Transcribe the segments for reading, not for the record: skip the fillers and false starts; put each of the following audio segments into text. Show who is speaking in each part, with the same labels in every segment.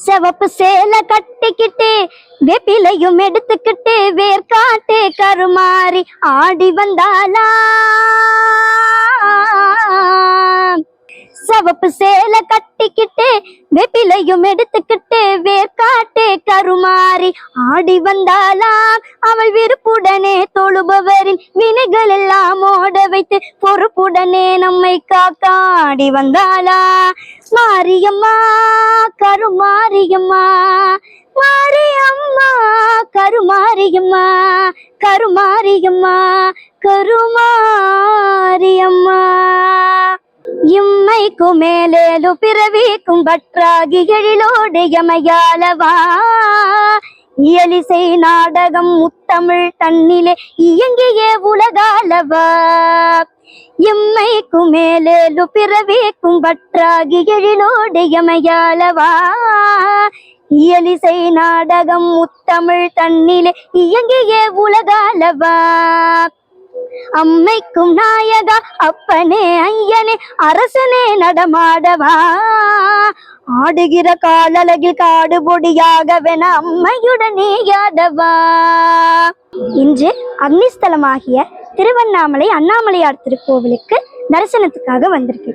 Speaker 1: சிவப்பு சேலை கட்டிக்கிட்டு வெப்பிலையும் எடுத்துக்கிட்டு வேர்காட்டு கருமாறி ஆடி வந்தாளா. சிவப்பு சேலை கட்டிக்கிட்டு வெப்பிலையும் எடுத்துக்கிட்டு வேர்காட்டு கருமாறி ஆடி வந்தாளாம். அவள் விருப்புடனே தொழுபவரின் வினைகள் எல்லாம் ஓட வைத்து பொறுப்புடனே நம்மை காக்காடி வந்தாளா. மாரியம்மா கருமாரியம்மா, மாரியம்மா கருமாரியம்மா, கருமாரியம்மா கருமாரியம்மா. இம்மைக்கு மேலேலு பிறவிக்கும் பற்றாகி எழிலோடு எமையாளவா. இயலிசை நாடகம் முத்தமிழ் தன்னிலே இயங்கிய உலகாளவா. இம்மைக்கு மேலேலு பிறவிக்கும் பற்றாகி எழிலோடு எமையாளவா. இயலிசை நாடகம் முத்தமிழ் தன்னிலே இயங்கிய உலகாளவா. அம்மைக்கும் நாயகா அப்பனே ஐயனே அரசனே நடமாடவா. ஆடுகிற காலழகில் காடு பொடியாகவென அம்மையுடனே யாடவா. இன்று அக்னிஸ்தலமாகிய திருவண்ணாமலை அண்ணாமலையார் திருக்கோவிலுக்கு தரிசனத்துக்காக வந்திருக்கு.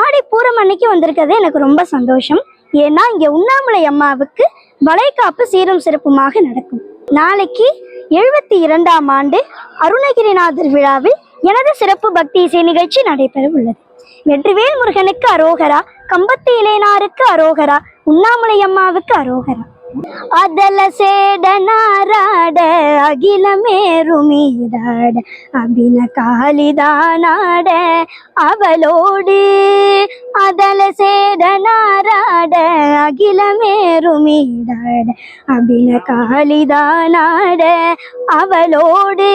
Speaker 1: ஆடி பூரம் அன்னைக்கு வந்திருக்கிறது எனக்கு ரொம்ப சந்தோஷம். ஏன்னா இங்க உண்ணாமலை அம்மாவுக்கு வளைகாப்பு சீரும் சிறப்புமாக நடக்கும். நாளைக்கு 72ஆம் ஆண்டு அருணகிரிநாதர் விழாவில் எனது சிறப்பு பக்தி இசை நிகழ்ச்சி நடைபெற உள்ளது. வெற்றிவேல் முருகனுக்கு அரோகரா, கம்பத்து இளையனாருக்கு அரோகரா, உண்ணாமலை அம்மாவுக்கு அரோகரா. அதல சேடனாராட அகிலமேருமீதாட அபின காலிதானாட அவளோடு. அதல சேடனாராட அகிலமேருமீதாட அபின காலிதானாட அவளோடு.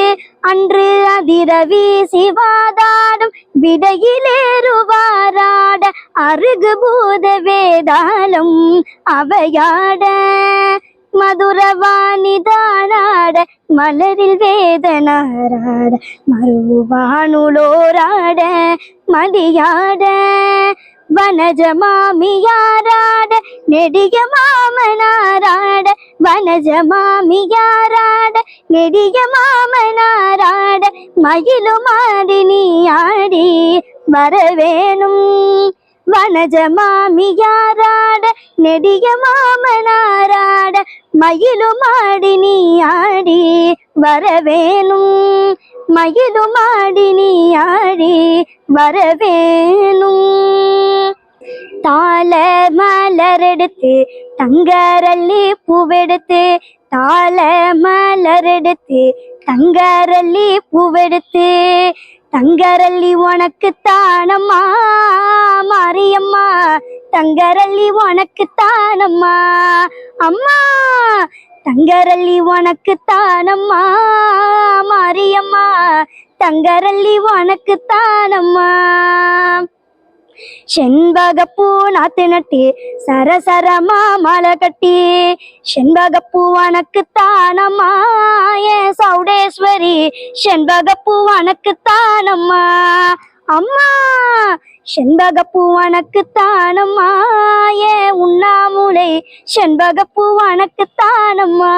Speaker 1: அன்று அதிர வீசிவாதாடும் விடையிலேறுவாராட அருகு பூத வேதாளம் அவையாட. மதுரவாணிதானாட மலரில் வேதனாராட மறுவானுளோராட மதியாட. வனஜ மாமியாராட நெடிய மாமனாராட, வனஜ மாமியாராட நெடிய மாமனாராட மயிலுமாடி நீ ஆடி வரவேணும். வனஜ மாமியாராட நெடிய மாமனாராட மயிலுமாடி நீ ஆடி வரவேணும். மயிலுமாடி நீ ஆடி வரவேணும். தாள மலரெடுத்து தங்கரல்லி பூவெடுத்து, தாள மலரெடுத்து தங்கரல்லி பூவெடுத்து, தங்கரல்லி உனக்கு தானம்மா மாரியம்மா, தங்கரல்லி உனக்கு தானம்மா அம்மா, தங்கரல்லி உனக்கு தானம்மா மாரியம்மா, தங்கரல்லி உனக்கு தானம்மா. செண்பகப்பூ நாத்து நட்டி சரசரமா மலை கட்டி, செண்பகப்பூ உனக்கு தானம்மா ஏ சௌடேஸ்வரி, செண்பகப்பூ உனக்கு தானம்மா அம்மா, செண்பகப்பூ உனக்கு தானம்மா ஏ உண்ணாமுலை, செண்பகப்பூ உனக்கு தானம்மா.